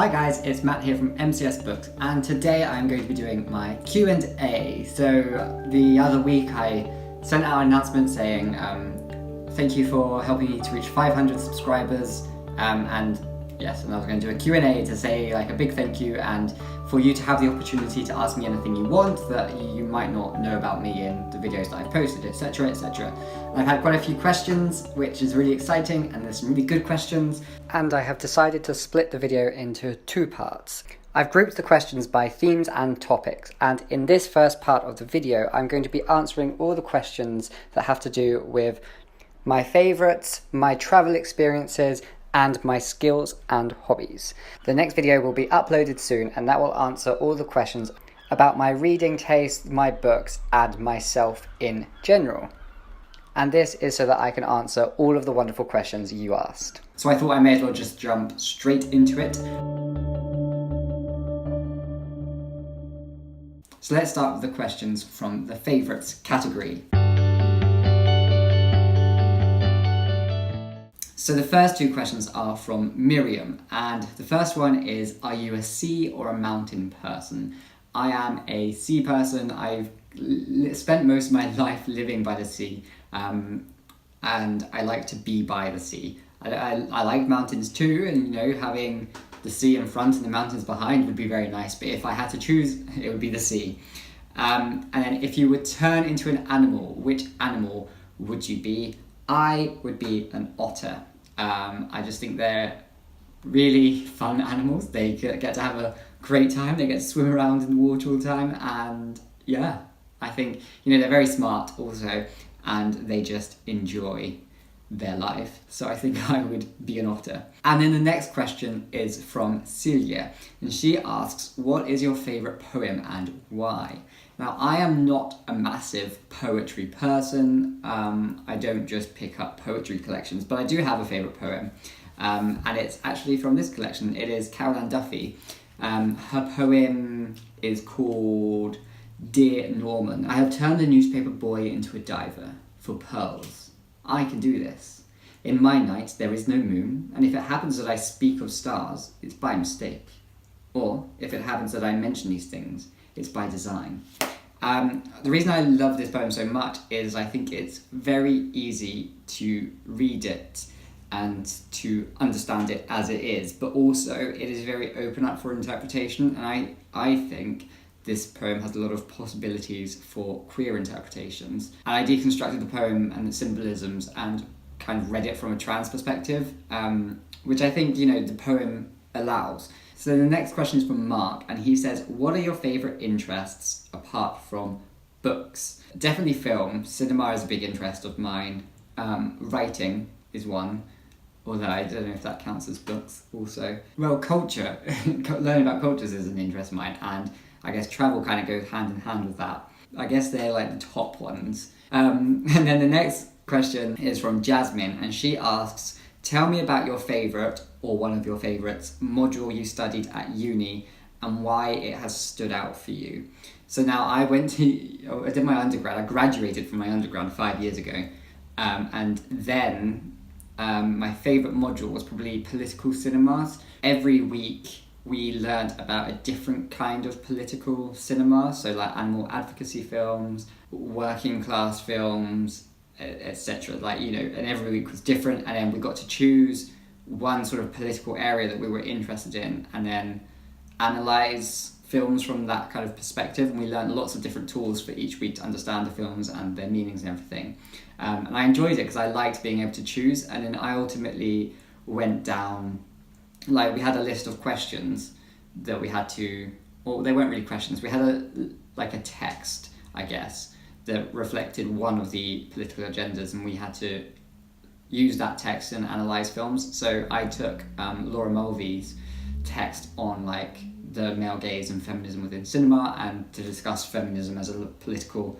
Hi guys, it's Matt here from MCS-books, and today I'm going to be doing my Q&A. So the other week I sent out an announcement saying thank you for helping me to reach 500 subscribers, and I was going to do a Q&A to say like a big thank you and for you to have the opportunity to ask me anything you want that you might not know about me in the videos that I've posted, etc, etc. I've had quite a few questions, which is really exciting, and there's some really good questions, and I have decided to split the video into two parts. I've grouped the questions by themes and topics, and in this first part of the video I'm going to be answering all the questions that have to do with my favourites, my travel experiences, and my skills and hobbies. The next video will be uploaded soon, and that will answer all the questions about my reading taste, my books, and myself in general. And this is so that I can answer all of the wonderful questions you asked. So I thought I may as well just jump straight into it. So let's start with the questions from the favourites category. So the first two questions are from Miriam, and the first one is, are you a sea or a mountain person? I am a sea person. I've spent most of my life living by the sea, and I like to be by the sea. I like mountains too, and having the sea in front and the mountains behind would be very nice, but if I had to choose, it would be the sea. And then if you would turn into an animal, which animal would you be? I would be an otter. I just think they're really fun animals. They get to have a great time. They get to swim around in the water all the time, and yeah, I think they're very smart also, and they just enjoy their life. So I think I would be an otter. And then the next question is from Celia, and she asks, what is your favourite poem and why? Now, I am not a massive poetry person. I don't just pick up poetry collections, but I do have a favourite poem, and it's actually from this collection. It is Caroline Duffy. Her poem is called Dear Norman. I have turned a newspaper boy into a diver for pearls. I can do this. In my night there is no moon, and if it happens that I speak of stars, it's by mistake. Or if it happens that I mention these things, it's by design. The reason I love this poem so much is I think it's very easy to read it and to understand it as it is, but also it is very open up for interpretation, and I think this poem has a lot of possibilities for queer interpretations. And I deconstructed the poem and the symbolisms and kind of read it from a trans perspective, which I think the poem allows. So the next question is from Mark, and he says, what are your favourite interests apart from books? Definitely film. Cinema is a big interest of mine. Writing is one, although I don't know if that counts as books also. Well, culture. Learning about cultures is an interest of mine, and I guess travel kind of goes hand in hand with that. I guess they're like the top ones. And then the next question is from Jasmine, and she asks, tell me about your favourite, or one of your favourites, module you studied at uni and why it has stood out for you. So now I did my undergrad, I graduated from my undergrad 5 years ago, and then my favourite module was probably political cinemas. Every week we learned about a different kind of political cinema, so like animal advocacy films, working class films, etc. And every week was different, and then we got to choose one sort of political area that we were interested in and then analyse films from that kind of perspective, and we learned lots of different tools for each week to understand the films and their meanings and everything. And I enjoyed it because I liked being able to choose, and then I ultimately went down, we had a list of questions that we had to, or they weren't really questions, we had a text, I guess, that reflected one of the political agendas, and we had to use that text and analyse films. So I took Laura Mulvey's text on the male gaze and feminism within cinema, and to discuss feminism as a political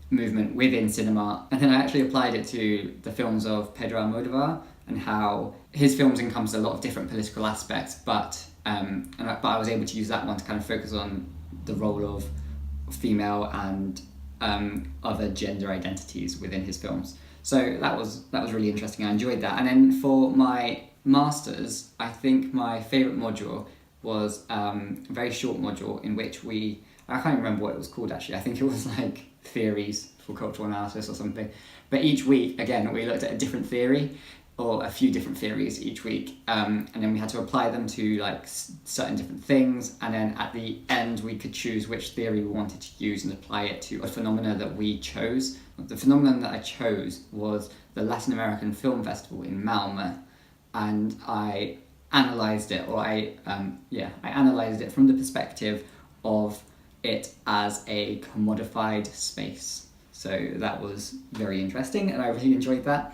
movement within cinema. And then I actually applied it to the films of Pedro Almodovar and how his films encompass a lot of different political aspects, but I was able to use that one to kind of focus on the role of female and other gender identities within his films. So that was really interesting. I enjoyed that. And then for my masters, I think my favourite module was a very short module in which I can't remember what it was called actually, I think it was like theories for cultural analysis or something. But each week, again, we looked at a different theory, or a few different theories each week, and then we had to apply them to like certain different things, and then at the end we could choose which theory we wanted to use and apply it to a phenomena that we chose. The phenomenon that I chose was the Latin American Film Festival in Malmö, and I analysed it, I analysed it from the perspective of it as a commodified space. So that was very interesting, and I really enjoyed that.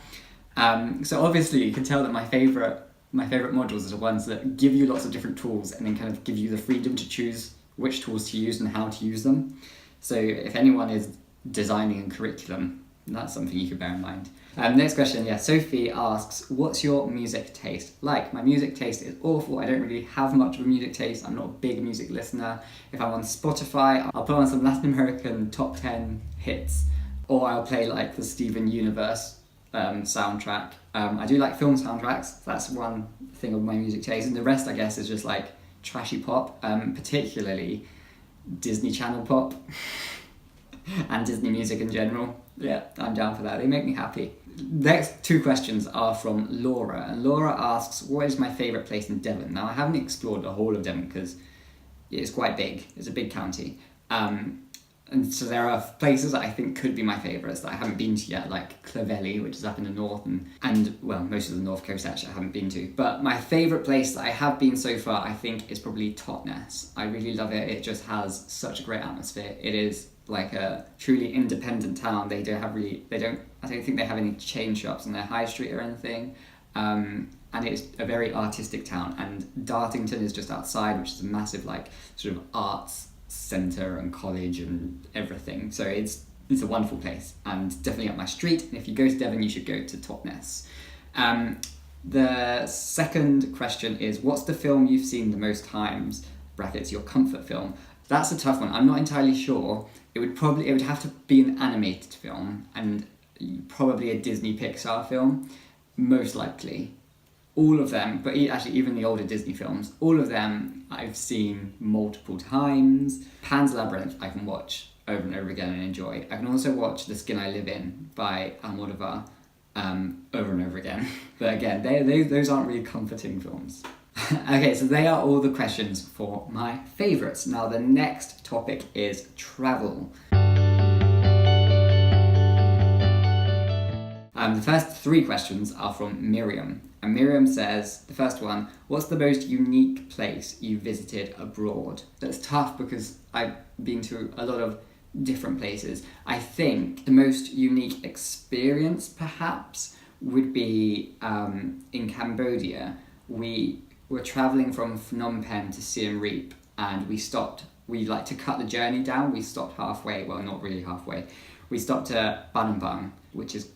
So obviously you can tell that my favourite modules are the ones that give you lots of different tools and then kind of give you the freedom to choose which tools to use and how to use them. So if anyone is designing a curriculum, that's something you could bear in mind. Next question, Sophie asks, what's your music taste like? My music taste is awful. I don't really have much of a music taste. I'm not a big music listener. If I'm on Spotify, I'll put on some Latin American top 10 hits, or I'll play like the Steven Universe soundtrack. I do like film soundtracks. That's one thing of my music taste, and the rest I guess is just like trashy pop, particularly Disney Channel pop and Disney music in general. Yeah, I'm down for that. They make me happy. Next two questions are from Laura, and Laura asks, what is my favourite place in Devon? Now I haven't explored the whole of Devon because it's quite big. It's a big county. And so there are places that I think could be my favourites that I haven't been to yet, like Clovelly, which is up in the north, and well, most of the north coast actually I haven't been to. But my favourite place that I have been so far, I think, is probably Totnes. I really love it. It just has such a great atmosphere. It is like a truly independent town. I don't think they have any chain shops on their high street or anything. And it's a very artistic town. And Dartington is just outside, which is a massive like sort of arts centre and college and everything. So it's a wonderful place and definitely up my street. And if you go to Devon, you should go to Totnes. The second question is, what's the film you've seen the most times? Brackets, your comfort film. That's a tough one. I'm not entirely sure. It would have to be an animated film and probably a Disney Pixar film, most likely. All of them, but actually even the older Disney films, all of them I've seen multiple times. Pan's Labyrinth I can watch over and over again and enjoy. I can also watch The Skin I Live In by Almodovar over and over again. But again, those aren't really comforting films. Okay, so they are all the questions for my favourites. Now the next topic is travel. The first three questions are from Miriam. And Miriam says, the first one, what's the most unique place you visited abroad? That's tough because I've been to a lot of different places. I think the most unique experience perhaps would be in Cambodia. We were travelling from Phnom Penh to Siem Reap, and we like to cut the journey down. We stopped halfway, well not really halfway. We stopped at Battambang, which is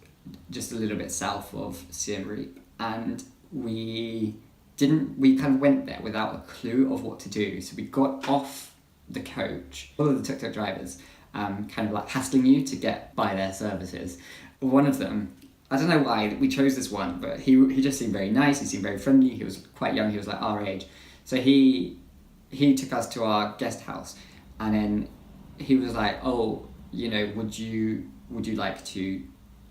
just a little bit south of Siem Reap, and we kind of went there without a clue of what to do. So we got off the coach, all of the tuk-tuk drivers kind of like hassling you to get by their services. One of them, I don't know why we chose this one, but he just seemed very nice, he seemed very friendly, he was quite young, he was like our age. So he took us to our guest house, and then he was like, oh, would you like to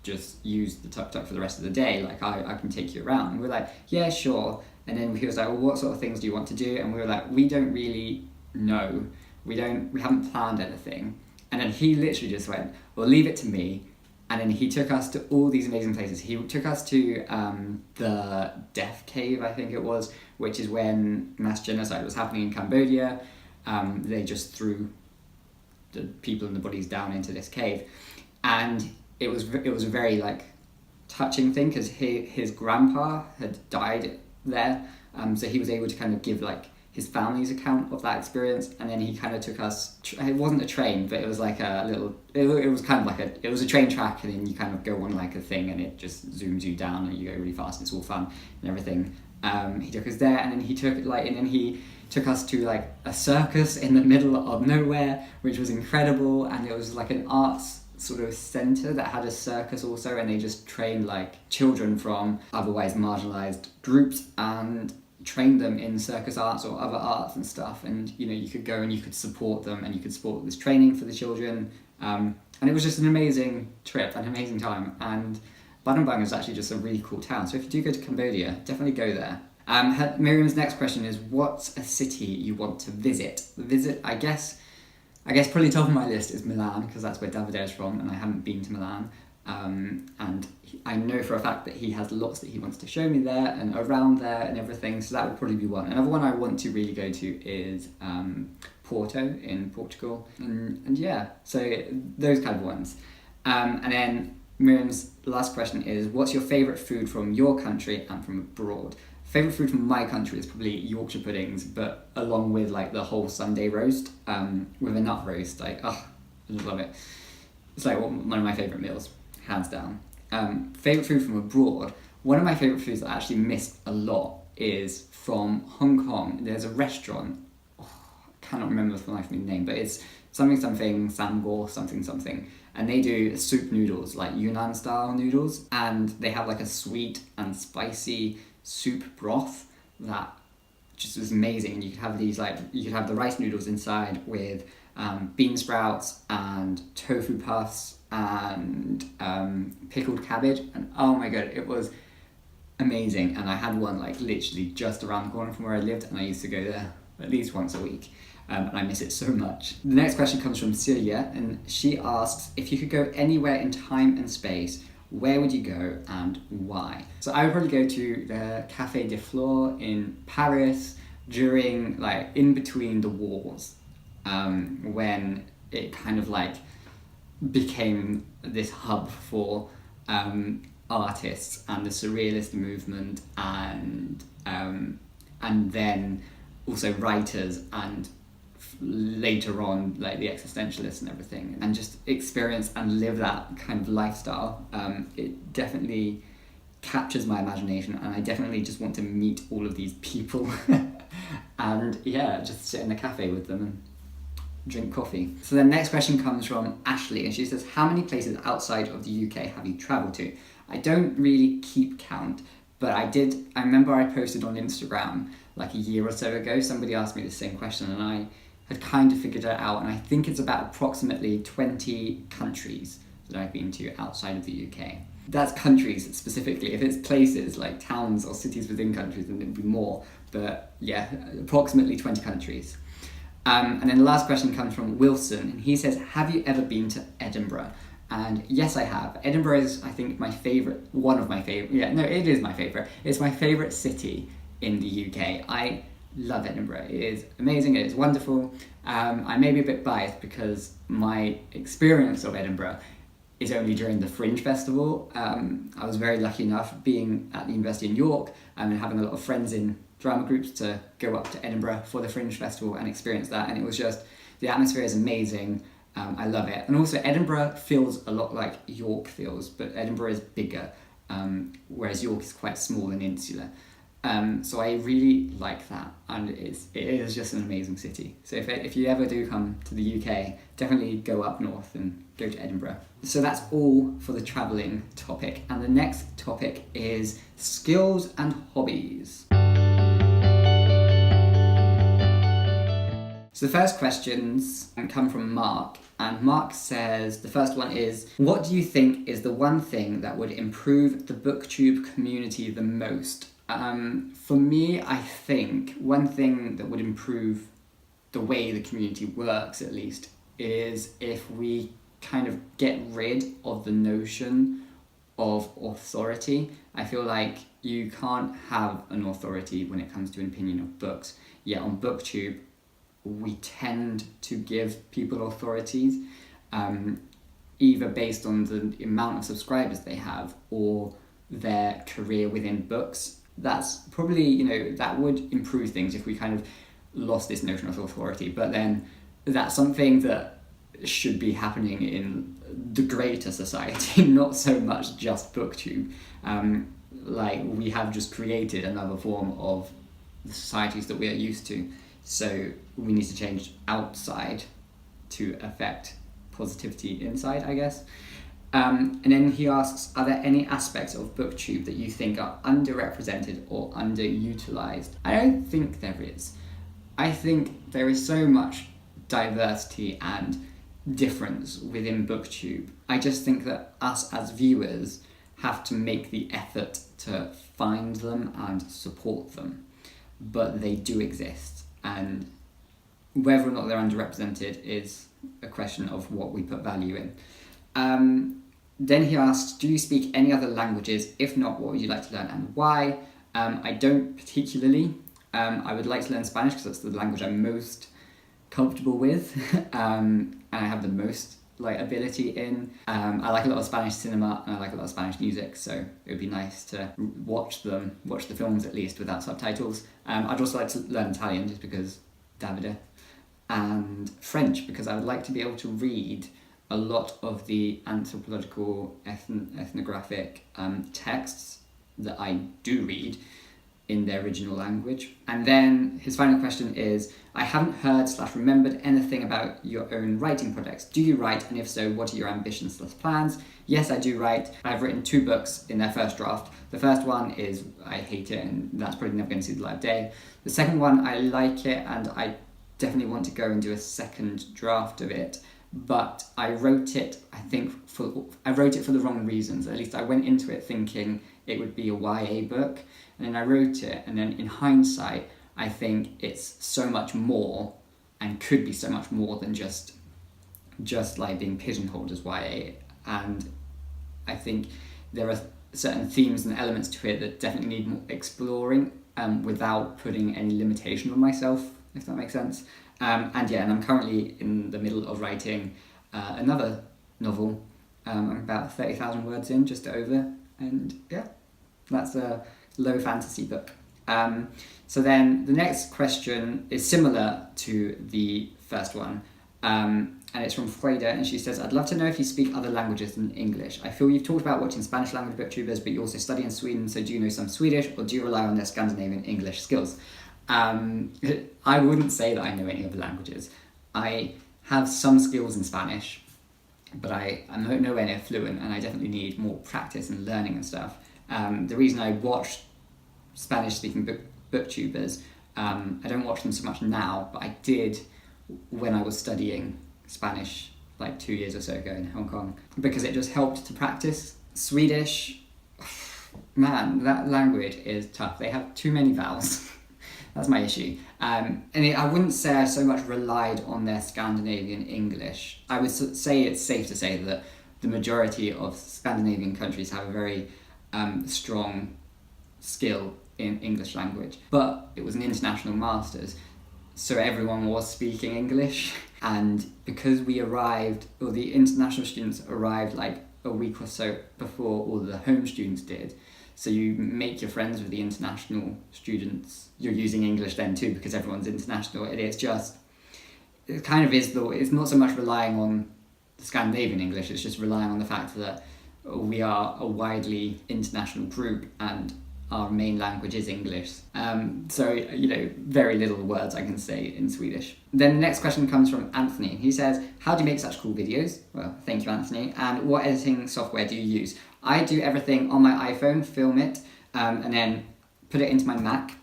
just use the tuk-tuk for the rest of the day? Like I can take you around. And we were like, yeah, sure. And then he was like, well, what sort of things do you want to do? And we were like, we don't really know. We haven't planned anything. And then he literally just went, well, leave it to me. And then he took us to all these amazing places. He took us to the Death Cave, I think it was, which is when mass genocide was happening in Cambodia. They just threw the people and the bodies down into this cave. And it was a very like touching thing because his grandpa had died there, so he was able to kind of give like his family's account of that experience, and then he kind of took us. It wasn't a train, but it was like a little. It was kind of like it was a train track, and then you kind of go on like a thing, and it just zooms you down, and you go really fast. And it's all fun and everything. He took us there, and then he took us to like a circus in the middle of nowhere, which was incredible, and it was like an arts sort of centre that had a circus also, and they just trained like children from otherwise marginalised groups, and train them in circus arts or other arts and stuff, and you could go and you could support them and you could support this training for the children, and it was just an amazing trip, an amazing time. And Battambang is actually just a really cool town, so if you do go to Cambodia, definitely go there. Miriam's next question is, what's a city you want to visit? I guess probably top of my list is Milan, because that's where Davide is from, and I haven't been to Milan. And I know for a fact that he has lots that he wants to show me there and around there and everything, so that would probably be one. Another one I want to really go to is Porto in Portugal, and yeah, so those kind of ones. And then Miriam's last question is, what's your favourite food from your country and from abroad? Favourite food from my country is probably Yorkshire puddings, but along with like the whole Sunday roast, with a nut roast, I just love it. It's like one of my favourite meals, hands down. Favourite food from abroad, one of my favourite foods that I actually missed a lot is from Hong Kong. There's a restaurant, I cannot remember for the life of me the name, but it's something Samgor something, and they do soup noodles, like Yunnan style noodles, and they have like a sweet and spicy soup broth that just was amazing. You could have the rice noodles inside with bean sprouts and tofu puffs and pickled cabbage, and oh my god, it was amazing. And I had one like literally just around the corner from where I lived, and I used to go there at least once a week, and I miss it so much. The next question comes from Celia, and she asks, if you could go anywhere in time and space, where would you go and why? So I would probably go to the Café de Flore in Paris during, like, in between the wars, when it kind of like became this hub for artists and the surrealist movement, and then also writers, and later on like the existentialists and everything, and just experience and live that kind of lifestyle. It definitely captures my imagination, and I definitely just want to meet all of these people and yeah, just sit in a cafe with them and drink coffee. So the next question comes from Ashley, and she says, how many places outside of the UK have you travelled to? I don't really keep count, but I remember I posted on Instagram like a year or so ago, somebody asked me the same question, and I had kind of figured it out, and I think it's about approximately 20 countries that I've been to outside of the UK. That's countries specifically. If it's places like towns or cities within countries, then it'd be more, but yeah, approximately 20 countries. And then the last question comes from Wilson, and he says, have you ever been to Edinburgh? And yes, I have. Edinburgh is, I think, it is my favourite. It's my favourite city in the UK. I love Edinburgh. It is amazing, it is wonderful. I may be a bit biased because my experience of Edinburgh is only during the Fringe Festival. I was very lucky enough being at the University in York and having a lot of friends in drama groups to go up to Edinburgh for the Fringe Festival and experience that, and it was just, the atmosphere is amazing. I love it. And also Edinburgh feels a lot like York feels, but Edinburgh is bigger, whereas York is quite small and insular. So I really like that, and it is just an amazing city. So if you ever do come to the UK, definitely go up north and go to Edinburgh. So that's all for the travelling topic, and the next topic is skills and hobbies. So the first questions come from Mark, and Mark says, the first one is, what do you think is the one thing that would improve the BookTube community the most? For me, I think one thing that would improve the way the community works, at least, is if we kind of get rid of the notion of authority. I feel like you can't have an authority when it comes to an opinion of books, yet on BookTube, we tend to give people authorities, either based on the amount of subscribers they have or their career within books. That's probably, that would improve things if we kind of lost this notion of authority, but then that's something that should be happening in the greater society, not so much just BookTube. Like, we have just created another form of the societies that we are used to. So we need to change outside to affect positivity inside, I guess. And then he asks, are there any aspects of BookTube that you think are underrepresented or underutilized? I don't think there is. I think there is so much diversity and difference within BookTube. I just think that us as viewers have to make the effort to find them and support them. But they do exist, and whether or not they're underrepresented is a question of what we put value in. Then he asks, do you speak any other languages? If not, what would you like to learn and why? I don't particularly. I would like to learn Spanish because that's the language I'm most comfortable with, and I have the most ability in. I like a lot of Spanish cinema and I like a lot of Spanish music, so it would be nice to watch the films at least without subtitles. I'd also like to learn Italian just because Davidhook, and French because I would like to be able to read a lot of the anthropological, ethnographic texts that I do read in their original language. And then his final question is, I haven't heard/remembered anything about your own writing projects. Do you write? And if so, what are your ambitions/plans? Yes, I do write. I've written 2 books in their first draft. The first one is, I hate it, and that's probably never going to see the light of day. The second one, I like it, and I definitely want to go and do a second draft of it. But I wrote it, for the wrong reasons. At least I went into it thinking it would be a YA book, and then I wrote it, and then in hindsight, I think it's so much more, and could be so much more than just being pigeonholed as YA. And I think there are certain themes and elements to it that definitely need more exploring, without putting any limitation on myself, if that makes sense. And I'm currently in the middle of writing another novel. I'm about 30,000 words in, just over, and yeah, that's a low fantasy book. So then the next question is similar to the first one, and it's from Freda, and she says, I'd love to know if you speak other languages than English. I feel you've talked about watching Spanish language booktubers, but you also study in Sweden, so do you know some Swedish, or do you rely on their Scandinavian English skills? I wouldn't say that I know any other languages. I have some skills in Spanish, but I'm nowhere near fluent, and I definitely need more practice and learning and stuff. The reason I watch Spanish-speaking booktubers, I don't watch them so much now, but I did when I was studying Spanish 2 years or so ago in Hong Kong, because it just helped to practice. Swedish, man, that language is tough. They have too many vowels. That's my issue. And I wouldn't say I so much relied on their Scandinavian English. I would say it's safe to say that the majority of Scandinavian countries have a very strong skill in English language. But it was an international masters, so everyone was speaking English. And because we arrived, or the international students arrived a week or so before all the home students did, so you make your friends with the international students. You're using English then too, because everyone's international. It's not so much relying on the Scandinavian English, it's just relying on the fact that we are a widely international group and our main language is English. Very little words I can say in Swedish. Then the next question comes from Anthony. He says, how do you make such cool videos? Well, thank you, Anthony. And what editing software do you use? I do everything on my iPhone, film it, and then put it into my Mac.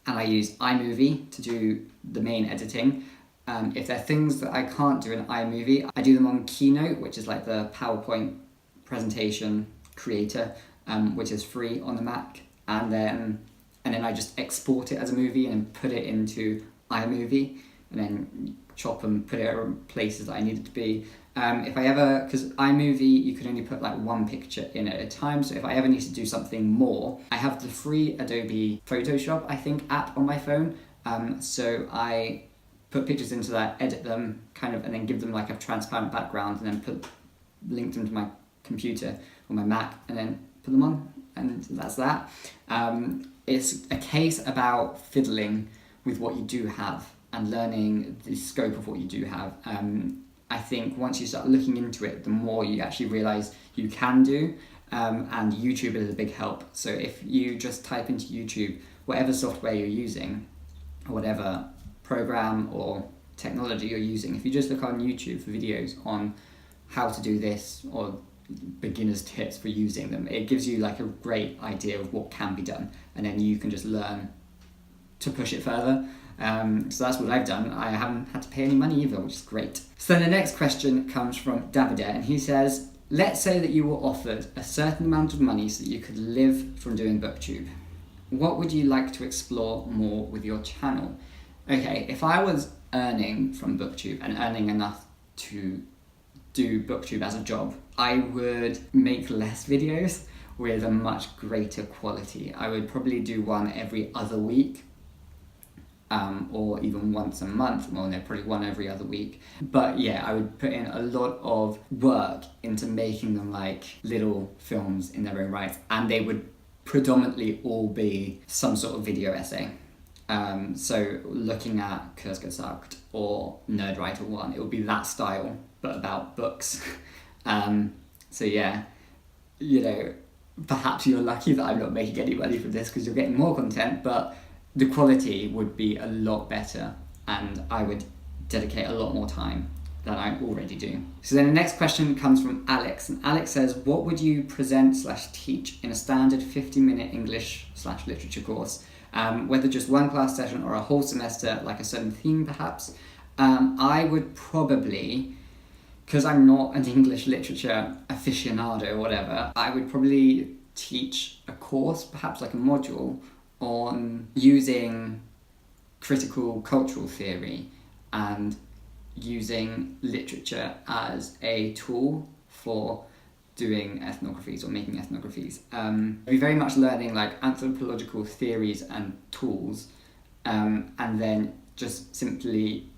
And I use iMovie to do the main editing. If there are things that I can't do in iMovie, I do them on Keynote, which is the PowerPoint presentation creator, which is free on the Mac, and then I just export it as a movie and put it into iMovie, and then chop and put it in places that I need it to be. Because iMovie, you can only put one picture in at a time, so if I ever need to do something more, I have the free Adobe Photoshop, app on my phone, so I put pictures into that, edit them, and then give them a transparent background, and then link them to my computer or my Mac, and then put them on, and that's that. It's a case about fiddling with what you do have and learning the scope of what you do have. I think once you start looking into it, the more you actually realise you can do, and YouTube is a big help. So if you just type into YouTube whatever software you're using, or whatever program or technology you're using, if you just look on YouTube for videos on how to do this, or beginner's tips for using them. It gives you like a great idea of what can be done, and then you can just learn to push it further. So that's what I've done. I haven't had to pay any money either, which is great. So then the next question comes from Davidhook, and he says, let's say that you were offered a certain amount of money so that you could live from doing BookTube. What would you like to explore more with your channel? Okay, if I was earning from BookTube and earning enough to do BookTube as a job, I would make less videos with a much greater quality. I would probably do one every other week, or even once a month. Well, no, probably one every other week. But yeah, I would put in a lot of work into making them like little films in their own right, and they would predominantly all be some sort of video essay. So looking at Kurzgesagt or Nerdwriter 1, it would be that style, but about books. So yeah, you know, perhaps you're lucky that I'm not making any money from this because you're getting more content, but the quality would be a lot better and I would dedicate a lot more time than I already do. So then the next question comes from Alex, and Alex says, what would you present / teach in a standard 50-minute English / literature course? Whether just one class session or a whole semester, like a certain theme perhaps. I would probably, because I'm not an English literature aficionado or whatever, I would probably teach a course, perhaps like a module, on using critical cultural theory and using literature as a tool for doing ethnographies or making ethnographies. Be very much learning like anthropological theories and tools, and then just simply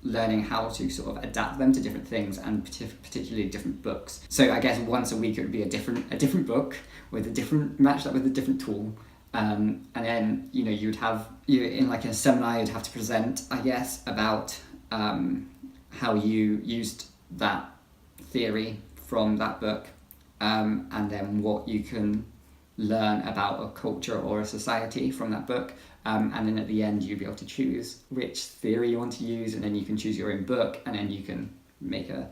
learning how to sort of adapt them to different things and particularly different books. So I guess once a week it would be a different book with a different, matched up with a different tool. And then, you know, in like a seminar you'd have to present, I guess, about how you used that theory from that book, and then what you can learn about a culture or a society from that book, and then at the end you'll be able to choose which theory you want to use, and then you can choose your own book, and then you can make a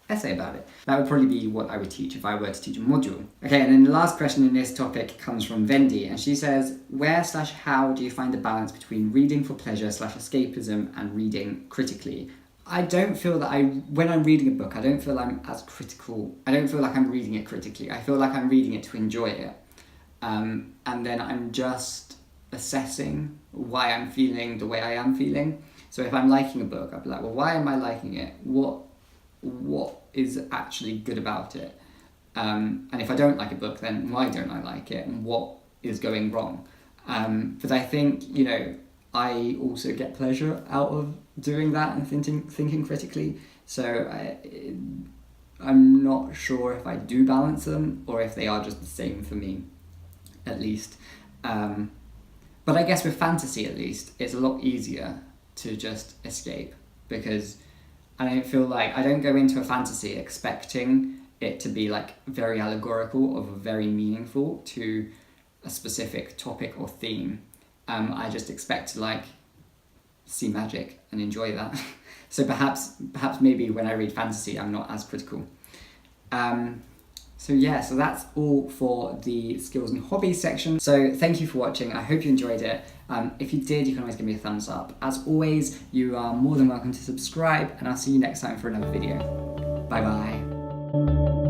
essay about it. That would probably be what I would teach if I were to teach a module. Okay, and then the last question in this topic comes from Vendi, and she says, where / how do you find the balance between reading for pleasure / escapism and reading critically? I don't feel that when I'm reading a book, I don't feel I'm as critical. I don't feel like I'm reading it critically. I feel like I'm reading it to enjoy it. And then I'm just assessing why I'm feeling the way I am feeling. So if I'm liking a book, I'll be like, well, why am I liking it? What is actually good about it? And if I don't like a book, then why don't I like it? And what is going wrong? But I think, you know, I also get pleasure out of doing that and thinking critically. So I'm not sure if I do balance them or if they are just the same for me, at least. But I guess with fantasy, at least, it's a lot easier to just escape, because I don't go into a fantasy expecting it to be like very allegorical or very meaningful to a specific topic or theme. I just expect to like see magic and enjoy that. So perhaps maybe when I read fantasy, I'm not as critical. So that's all for the skills and hobbies section. So thank you for watching. I hope you enjoyed it. If you did, you can always give me a thumbs up. As always, you are more than welcome to subscribe, and I'll see you next time for another video. Bye bye.